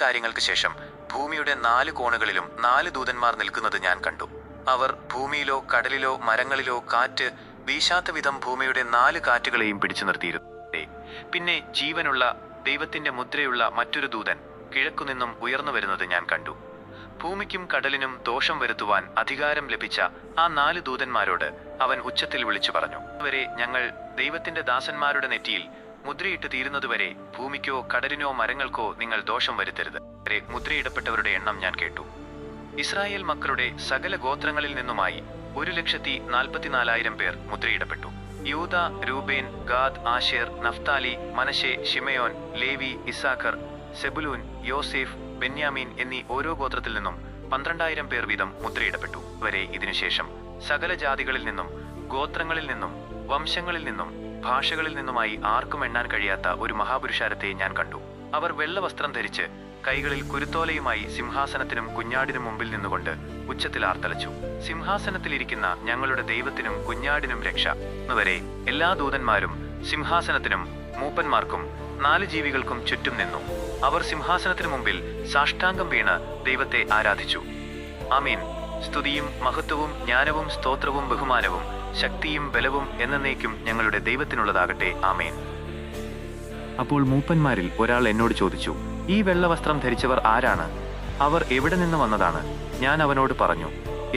കാര്യങ്ങൾക്ക് ശേഷം ഭൂമിയുടെ 4 കോണുകളിലും 4 ദൂതന്മാർ നിൽക്കുന്നത് ഞാൻ കണ്ടു. അവർ ഭൂമിയിലോ കടലിലോ മരങ്ങളിലോ കാറ്റ് വീശാത്ത വിധം ഭൂമിയുടെ 4 കാറ്റുകളെയും പിടിച്ചു നിർത്തിയിരുന്നു. പിന്നെ ജീവനുള്ള ദൈവത്തിന്റെ മുദ്രയുള്ള മറ്റൊരു ദൂതൻ കിഴക്കുനിന്നും ഉയർന്നു വരുന്നത് ഞാൻ കണ്ടു. ഭൂമിക്കും കടലിനും ദോഷം വരുത്തുവാൻ അധികാരം ലഭിച്ച ആ 4 ദൂതന്മാരോട് അവൻ ഉച്ചത്തിൽ വിളിച്ചു പറഞ്ഞു, വരെ ഞങ്ങൾ ദൈവത്തിന്റെ ദാസന്മാരുടെ നെറ്റിയിൽ മുദ്രയിട്ട് തീരുന്നതുവരെ ഭൂമിക്കോ കടലിനോ മരങ്ങൾക്കോ നിങ്ങൾ ദോഷം വരുത്തരുത്. വരെ മുദ്രയിടപ്പെട്ടവരുടെ എണ്ണം ഞാൻ കേട്ടു. ഇസ്രായേൽ മക്കളുടെ സകല ഗോത്രങ്ങളിൽ നിന്നുമായി 1,44,000 പേർ മുദ്രയിടപ്പെട്ടു. യൂദ, Reuben, Gad, Asher, Naphtali, മനശെ, ശിമയോൻ, Levi, ഇസാഖർ, Zebulun, യോസേഫ്, ബെന്യാമീൻ എന്നീ ഓരോ ഗോത്രത്തിൽ നിന്നും 12,000 പേർ വീതം മുദ്രയിടപ്പെട്ടു. വരെ ഇതിനുശേഷം സകല ജാതികളിൽ നിന്നും ഗോത്രങ്ങളിൽ നിന്നും വംശങ്ങളിൽ നിന്നും ഭാഷകളിൽ നിന്നുമായി ആർക്കും എണ്ണാൻ കഴിയാത്ത ഒരു മഹാപുരുഷാരത്തെ ഞാൻ കണ്ടു. അവർ വെള്ളവസ്ത്രം ധരിച്ച് കൈകളിൽ കുരുത്തോലയുമായി സിംഹാസനത്തിനും കുഞ്ഞാടിനും മുമ്പിൽ നിന്നുകൊണ്ട് ഉച്ചത്തിൽ ആർത്തലച്ചു. സിംഹാസനത്തിലിരിക്കുന്ന ഞങ്ങളുടെ ദൈവത്തിനും കുഞ്ഞാടിനും രക്ഷ എന്നുവരെ എല്ലാ ദൂതന്മാരും സിംഹാസനത്തിനും മൂപ്പന്മാർക്കും 4 ജീവികൾക്കും ചുറ്റും നിന്നു. അവർ സിംഹാസനത്തിനു മുമ്പിൽ സാഷ്ടാംഗം വീണ് ദൈവത്തെ ആരാധിച്ചു. ആമീൻ. സ്തുതിയും മഹത്വവും ജ്ഞാനവും സ്തോത്രവും ബഹുമാനവും ശക്തിയും ബലവും എന്നേക്കും ഞങ്ങളുടെ ദൈവത്തിനുള്ളതാകട്ടെ. ആമേൻ. അപ്പോൾ മൂപ്പന്മാരിൽ ഒരാൾ എന്നോട് ചോദിച്ചു, ഈ വെള്ളവസ്ത്രം ധരിച്ചവർ ആരാണ്? അവർ എവിടെ നിന്ന് വന്നതാണ്? ഞാൻ അവനോട് പറഞ്ഞു,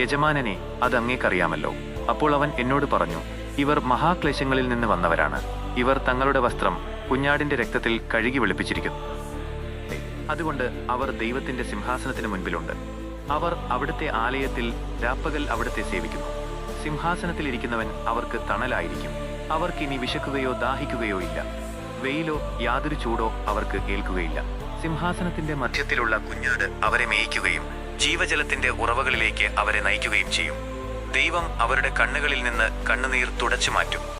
യജമാനനെ, അത് അങ്ങേക്കറിയാമല്ലോ. അപ്പോൾ അവൻ എന്നോട് പറഞ്ഞു, ഇവർ മഹാക്ലേശങ്ങളിൽ നിന്ന് വന്നവരാണ്. ഇവർ തങ്ങളുടെ വസ്ത്രം കുഞ്ഞാടിന്റെ രക്തത്തിൽ കഴുകി വെളുപ്പിച്ചിരിക്കുന്നു. അതുകൊണ്ട് അവർ ദൈവത്തിന്റെ സിംഹാസനത്തിന് മുൻപിലുണ്ട്. അവർ അവിടുത്തെ ആലയത്തിൽ രാപ്പകൽ അവിടുത്തെ സേവിക്കുന്നു. സിംഹാസനത്തിലിരിക്കുന്നവൻ അവർക്ക് തണലായിരിക്കും. അവർക്കിനി വിശക്കുകയോ ദാഹിക്കുകയോ ഇല്ല. വെയിലോ യാതൊരു ചൂടോ അവർക്ക് ഏൽക്കുകയില്ല. സിംഹാസനത്തിന്റെ മധ്യത്തിലുള്ള കുഞ്ഞാട് അവരെ മേയിക്കുകയും ജീവജലത്തിന്റെ ഉറവകളിലേക്ക് അവരെ നയിക്കുകയും ചെയ്യും. ദൈവം അവരുടെ കണ്ണുകളിൽ നിന്ന് കണ്ണുനീർ തുടച്ചു മാറ്റും.